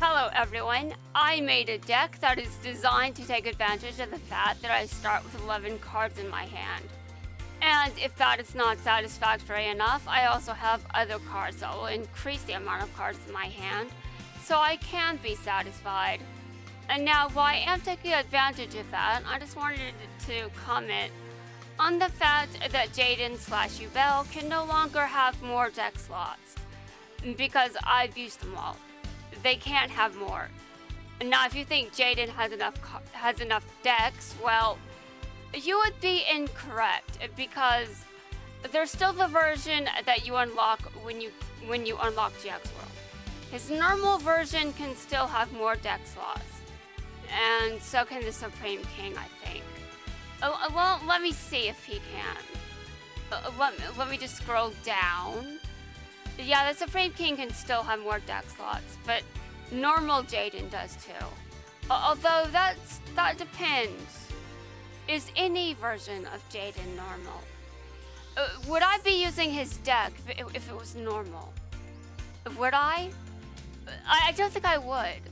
Hello everyone, I made a deck that is designed to take advantage of the fact that I start with 11 cards in my hand. And if that is not satisfactory enough, I also have other cards that will increase the amount of cards in my hand, so I can be satisfied. And now, while I am taking advantage of that, I just wanted to comment on the fact that Jaden/Ubel can no longer have more deck slots, because I've used them all. They can't have more. Now, if you think Jaden has enough decks, well, you would be incorrect, because there's still the version that you unlock when you unlock GX World. His normal version can still have more deck slots, and so can the Supreme King, I think. Well, let me see if he can. Let me just scroll down. Yeah, the Supreme King can still have more deck slots, but normal Jaden does too. Although that depends. Is any version of Jaden normal? Would I be using his deck if it was normal? Would I? I don't think I would.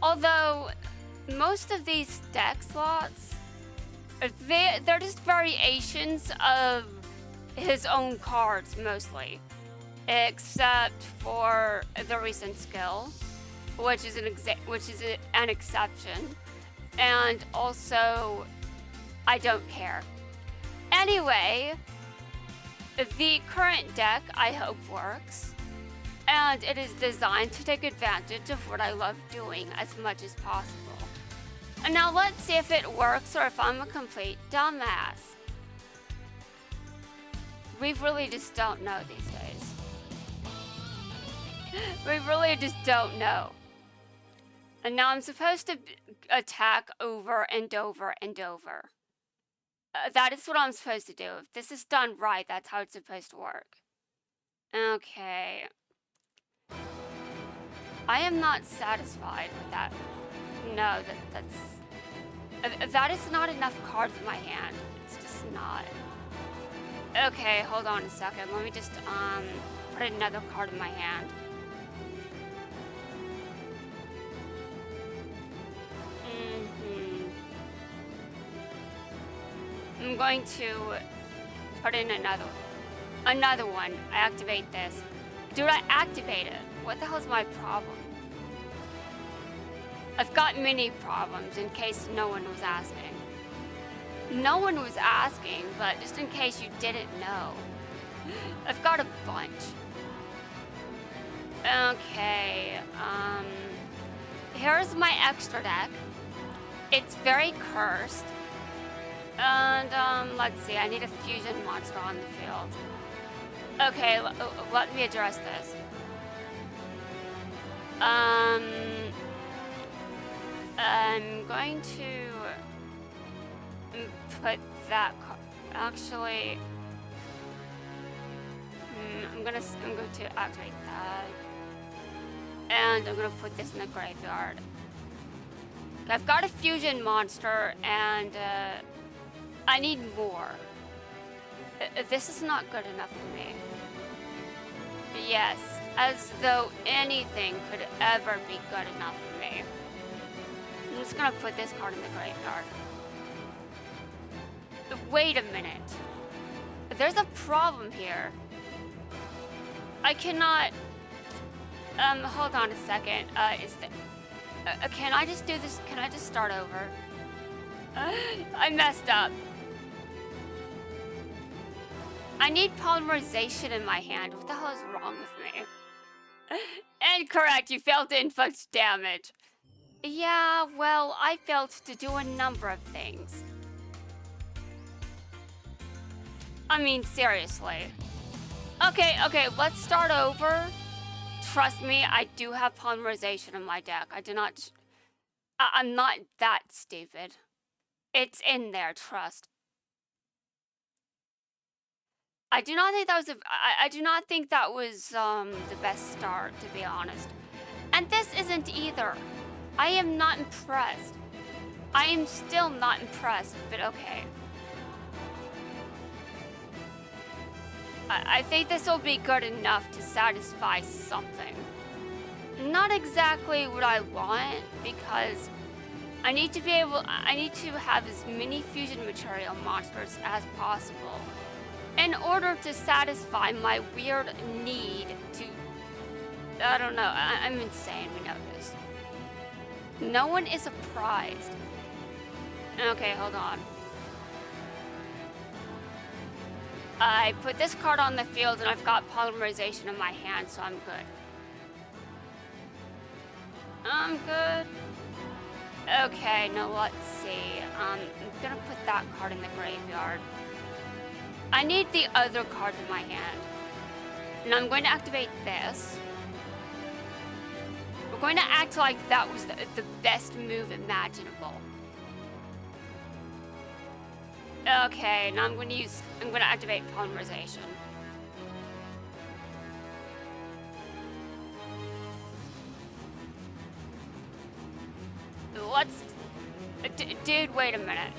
Although most of these deck slots, they're just variations of his own cards mostly. Except for the recent skill, which is an exception, and also I don't care. Anyway, the current deck I hope works, and it is designed to take advantage of what I love doing as much as possible. And now let's see if it works or if I'm a complete dumbass. We really just don't know these days. We really just don't know. And now I'm supposed to attack over and over and over. That is what I'm supposed to do. If this is done right, that's how it's supposed to work. Okay. I am not satisfied with that. No, that is not enough cards in my hand. It's just not. Okay, hold on a second. Let me just put another card in my hand. I'm going to put in another one. I activate this. Dude, I activate it. What the hell's my problem? I've got many problems in case no one was asking. No one was asking, but just in case you didn't know. I've got a bunch. Okay, here's my extra deck. It's very cursed. And, let's see, I need a fusion monster on the field. Okay, let me address this. I'm going to put that actually, I'm going to activate that. And I'm going to put this in the graveyard. I've got a fusion monster, and, I need more. This is not good enough for me. Yes, as though anything could ever be good enough for me. I'm just gonna put this card in the graveyard. Wait a minute. There's a problem here. I cannot... hold on a second. Can I just do this? Can I just start over? I messed up. I need polymerization in my hand. What the hell is wrong with me? Incorrect. You failed to inflict damage. Yeah, well, I failed to do a number of things. I mean, seriously. Okay, let's start over. Trust me, I do have polymerization in my deck. I'm not that stupid. It's in there, trust. I do not think that was the best start, to be honest. And this isn't either. I am not impressed. I am still not impressed, but okay. I think this will be good enough to satisfy something. Not not exactly what I want, because I need to have as many fusion material monsters as possible in order to satisfy my weird need to, I don't know, I'm insane, we know this. No one is surprised. Okay, hold on. I put this card on the field and I've got polymerization in my hand, so I'm good. I'm good. Okay, now let's see. I'm gonna put that card in the graveyard. I need the other cards in my hand. And I'm going to activate this. We're going to act like that was the best move imaginable. Okay, now I'm going to activate polymerization. Dude, wait a minute.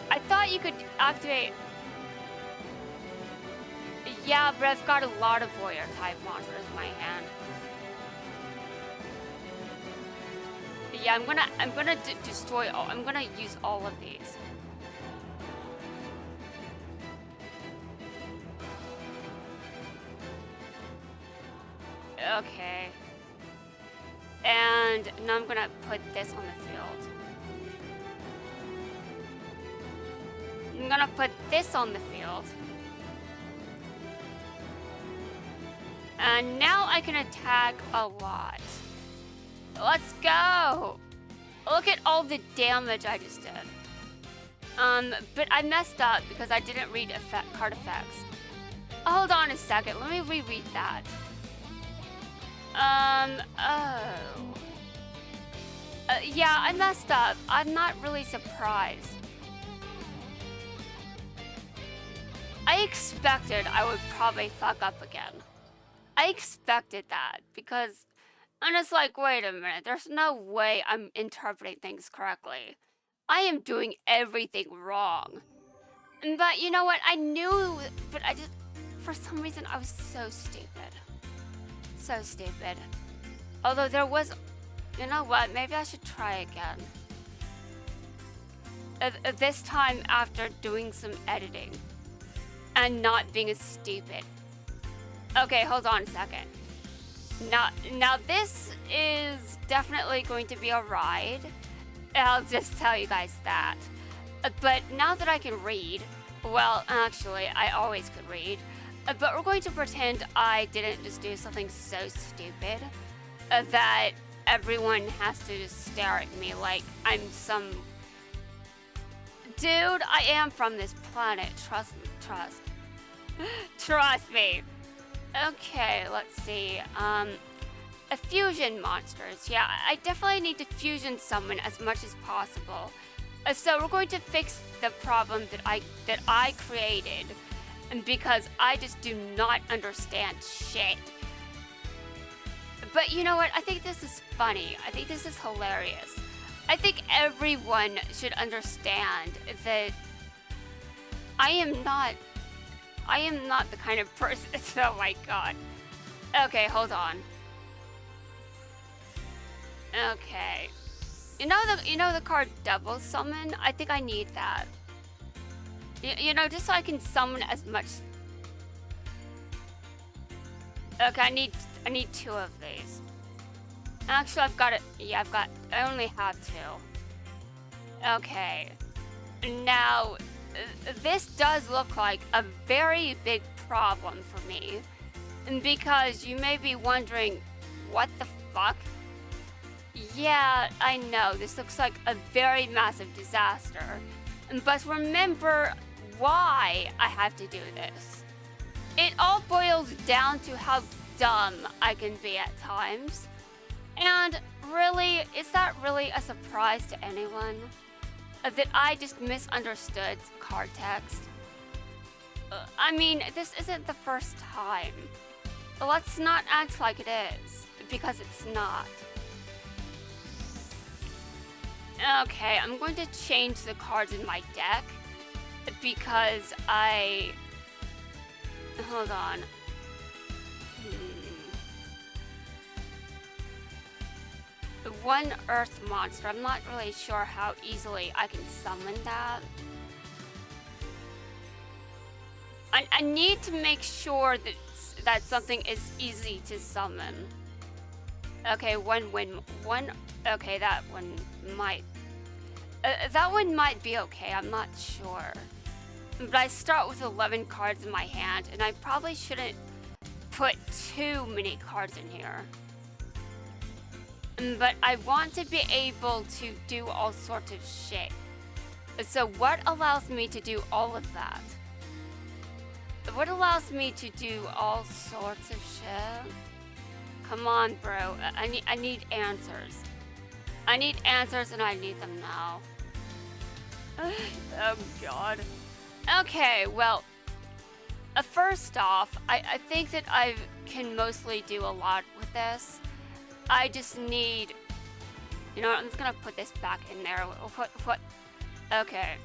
I thought you could activate... Yeah, but I've got a lot of warrior type monsters in my hand. Yeah, I'm gonna destroy all. I'm gonna use all of these. Okay. And now I'm gonna put this on the field. I'm gonna put this on the field. And now I can attack a lot. Let's go! Look at all the damage I just did. But I messed up because I didn't read card effects. Hold on a second, let me reread that. Yeah, I messed up. I'm not really surprised. I expected I would probably fuck up again. I expected that because I'm just like, wait a minute, there's no way I'm interpreting things correctly. I am doing everything wrong. But you know what, I knew, but I just, for some reason, I was so stupid. So stupid. Although there was, you know what, maybe I should try again. This time after doing some editing and not being as stupid. Okay, hold on a second. Now this is definitely going to be a ride. I'll just tell you guys that. But now that I can read, well, actually, I always could read. But we're going to pretend I didn't just do something so stupid that everyone has to just stare at me like I'm some... Dude, I am from this planet. Trust me. Trust me. Okay, let's see. Fusion monsters. Yeah, I definitely need to fusion summon as much as possible. So we're going to fix the problem that I created, because I just do not understand shit. But you know what? I think this is funny. I think this is hilarious. I think everyone should understand that I am not the kind of person. Oh my god. Okay, hold on. Okay. You know the card double summon? I think I need that. You know, just so I can summon as much. Okay, I need 2 of these. Actually, I've got it. Yeah, I only have 2. Okay. Now, this does look like a very big problem for me, because you may be wondering, what the fuck? Yeah, I know, this looks like a very massive disaster, but remember why I have to do this. It all boils down to how dumb I can be at times, and really, is that really a surprise to anyone? That I just misunderstood card text? I mean, this isn't the first time. Let's not act like it is, because it's not. Okay, I'm going to change the cards in my deck, because hold on. one earth monster. I'm not really sure how easily I can summon that. I need to make sure that something is easy to summon. Okay, one. Okay, that one might be okay. I'm not sure. But I start with 11 cards in my hand, and I probably shouldn't put too many cards in here. But I want to be able to do all sorts of shit. So what allows me to do all of that? What allows me to do all sorts of shit? Come on, bro. I need answers. I need answers, and I need them now. Oh, God. Okay, well, first off, I think that I can mostly do a lot with this. I just need... You know what? I'm just gonna put this back in there. What? Okay.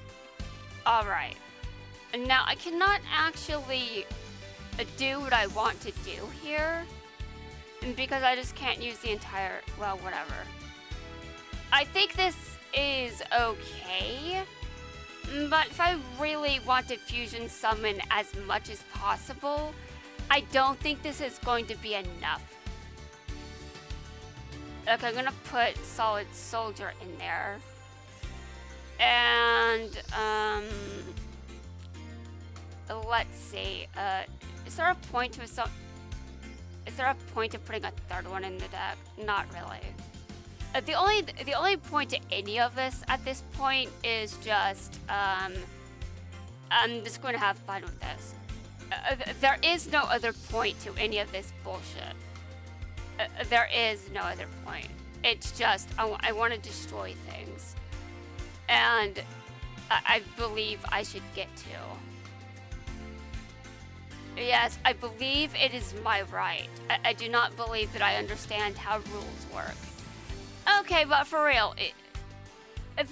Alright. Now, I cannot actually do what I want to do here, because I just can't use the entire... Well, whatever. I think this is okay, but if I really want to fusion summon as much as possible, I don't think this is going to be enough. Okay, I'm gonna put Solid Soldier in there. And, let's see, is there a point to putting a third one in the deck? Not really. The only point to any of this at this point is just, I'm just going to have fun with this. There is no other point to any of this bullshit. There is no other point. It's just, I want to destroy things. And I believe I should get to. Yes, I believe it is my right. I do not believe that I understand how rules work. Okay, but for real,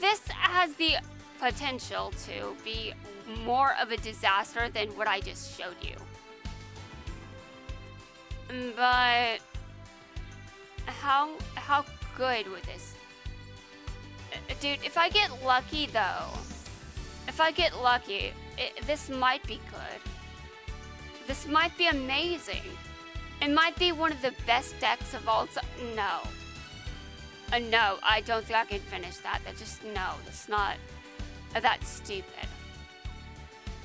this has the potential to be more of a disaster than what I just showed you. But how good with this? Dude, if I get lucky though, this might be good. This might be amazing. It might be one of the best decks of all time. No. No, I don't think I can finish that. No, it's not that stupid.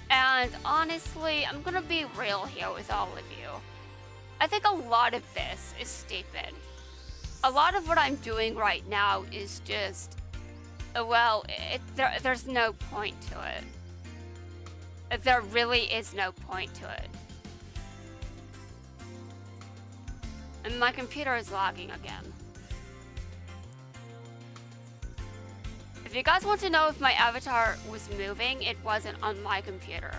And honestly, I'm gonna be real here with all of you. I think a lot of this is stupid. A lot of what I'm doing right now is just, well, there's no point to it. There really is no point to it. And my computer is lagging again. If you guys want to know if my avatar was moving, it wasn't on my computer.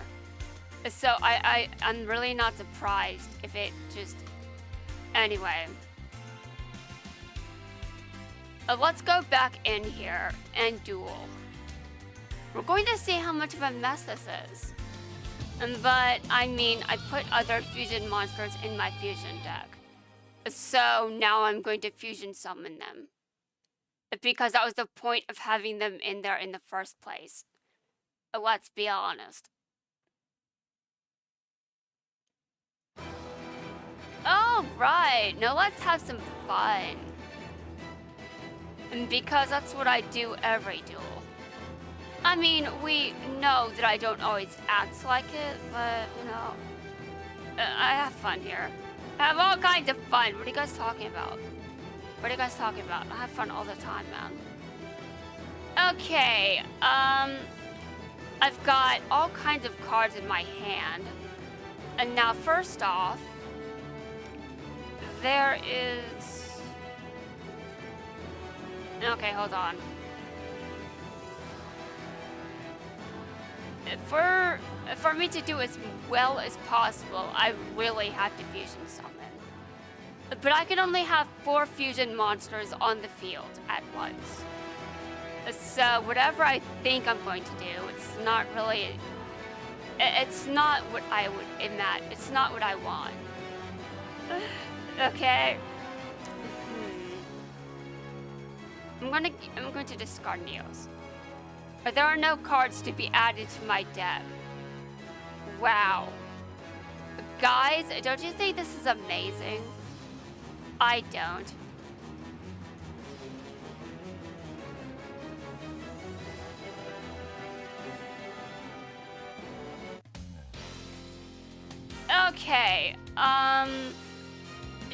So I'm really not surprised if it just... Anyway. Let's go back in here and duel. We're going to see how much of a mess this is. But, I mean, I put other fusion monsters in my fusion deck. So now I'm going to fusion summon them. Because that was the point of having them in there in the first place. Let's be honest. Alright, now let's have some fun. Because that's what I do every duel. I mean, we know that I don't always act like it, but, you know, I have fun here. I have all kinds of fun. What are you guys talking about? What are you guys talking about? I have fun all the time, man. Okay, I've got all kinds of cards in my hand. And now, first off, there is... Okay, hold on. For me to do as well as possible, I really have to fusion summon. But I can only have 4 fusion monsters on the field at once. So whatever I think I'm going to do, it's not really... It's not what I would imagine. It's not what I want. Okay. I'm going to discard Neos. But there are no cards to be added to my deck. Wow. Guys, don't you think this is amazing? I don't. Okay,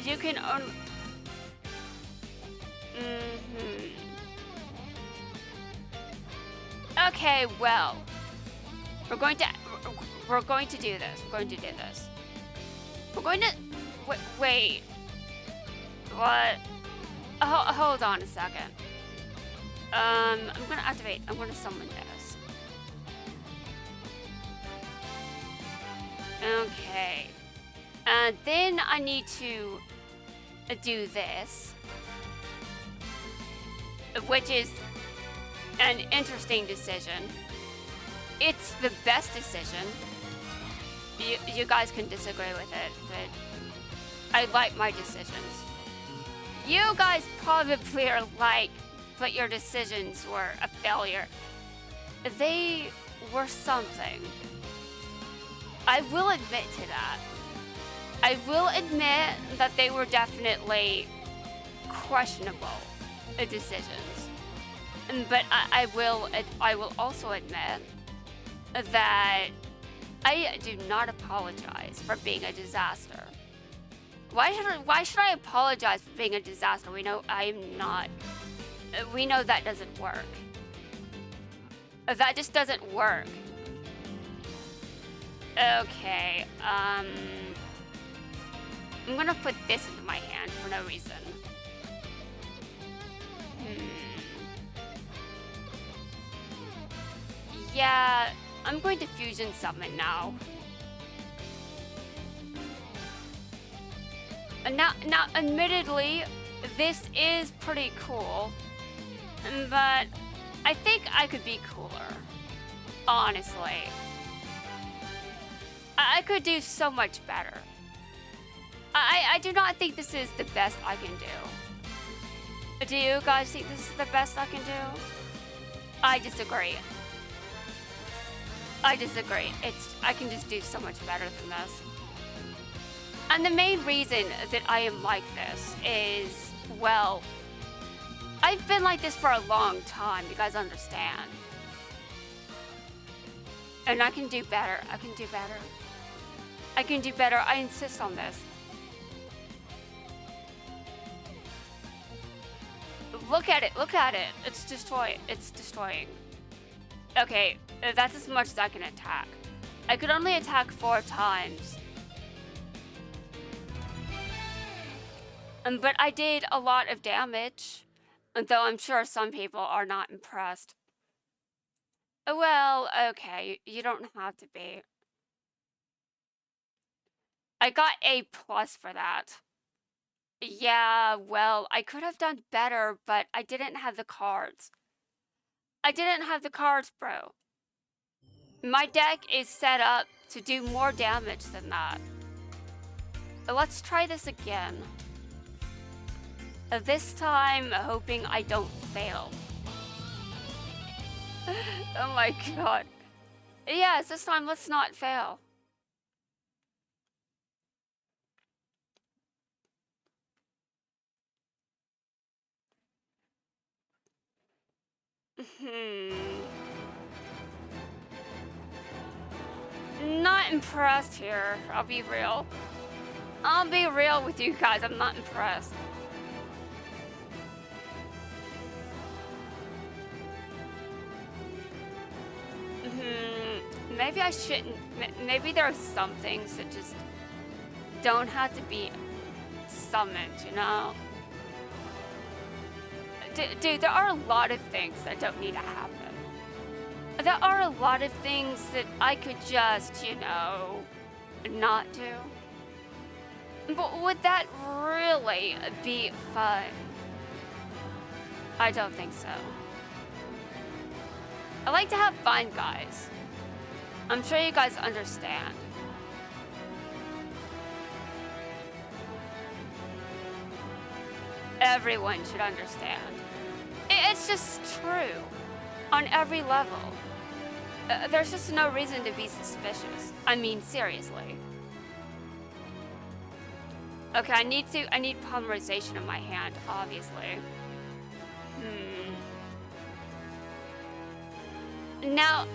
you can own... Okay, well, we're going to do this. We're going to do this. We're going to... Wait. What? Oh, hold on a second. I'm going to activate. I'm going to summon this. Okay. And then I need to do this, which is an interesting decision. It's the best decision. You guys can disagree with it, but I like my decisions. You guys probably are like, but your decisions were a failure. They were something. I will admit to that. I will admit that they were definitely questionable decisions. But I will also admit that I do not apologize for being a disaster. Why should I apologize for being a disaster? We know I am not. We know that doesn't work. That just doesn't work. Okay, I'm gonna put this into my hand for no reason. Yeah, I'm going to fusion summon now. Now, admittedly, this is pretty cool, but I think I could be cooler. Honestly, I could do so much better. I do not think this is the best I can do. Do you guys think this is the best I can do? I disagree. I can just do so much better than this. And the main reason that I am like this is, well, I've been like this for a long time, you guys understand. And I can do better. I can do better. I insist on this. Look at it. It's destroying. Okay, that's as much as I can attack. I could only attack 4 times. But I did a lot of damage, though I'm sure some people are not impressed. Well, okay, you don't have to be. I got A+ for that. Yeah, well, I could have done better, but I didn't have the cards. Bro. My deck is set up to do more damage than that. Let's try this again. This time, hoping I don't fail. Oh my god. Yes, this time let's not fail. Not impressed here. I'll be real. I'll be real with you guys. I'm not impressed. Maybe I shouldn't. Maybe there are some things that just don't have to be summoned, you know? Dude, there are a lot of things that don't need to happen. There are a lot of things that I could just, you know, not do. But would that really be fun? I don't think so. I like to have fun, guys. I'm sure you guys understand. Everyone should understand. It's just true. On every level. There's just no reason to be suspicious. I mean, seriously. Okay, I need polymerization in my hand, obviously. Now,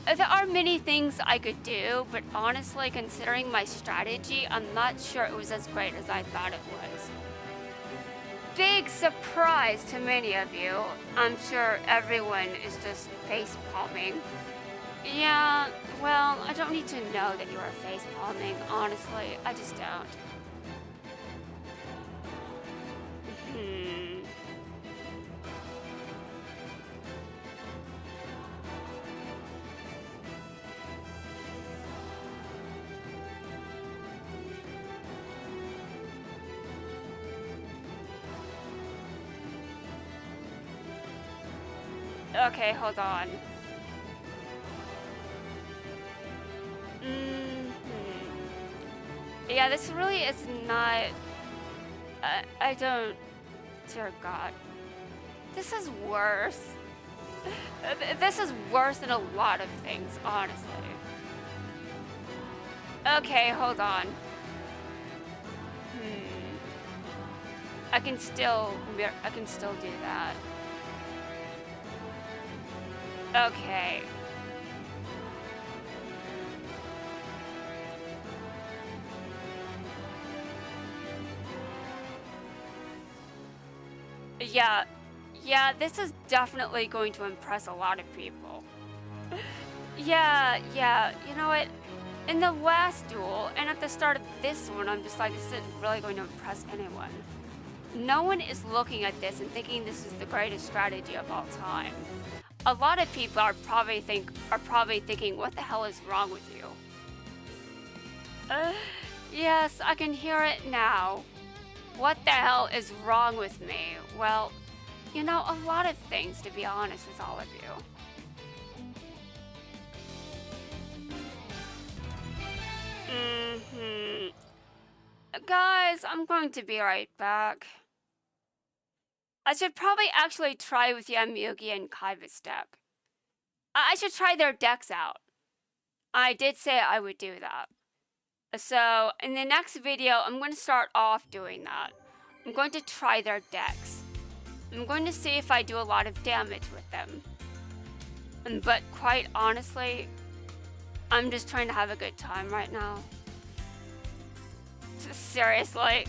there are many things I could do, but honestly, considering my strategy, I'm not sure it was as great as I thought it was. Big surprise to many of you. I'm sure everyone is just face palming. Yeah, well, I don't need to know that you are face palming, honestly. I just don't. Okay, hold on. Yeah, this really is not... I don't... Dear God. This is worse. This is worse than a lot of things, honestly. Okay, hold on. I can still do that. Okay. Yeah, this is definitely going to impress a lot of people. Yeah, you know what? In the last duel, and at the start of this one, I'm just like, this isn't really going to impress anyone. No one is looking at this and thinking this is the greatest strategy of all time. A lot of people are probably thinking, what the hell is wrong with you? Yes, I can hear it now. What the hell is wrong with me? Well, you know, a lot of things, to be honest with all of you. Guys, I'm going to be right back. I should probably actually try with Yamugi and Kaiba's deck. I should try their decks out. I did say I would do that. So, in the next video, I'm going to start off doing that. I'm going to try their decks. I'm going to see if I do a lot of damage with them. But quite honestly, I'm just trying to have a good time right now. Seriously.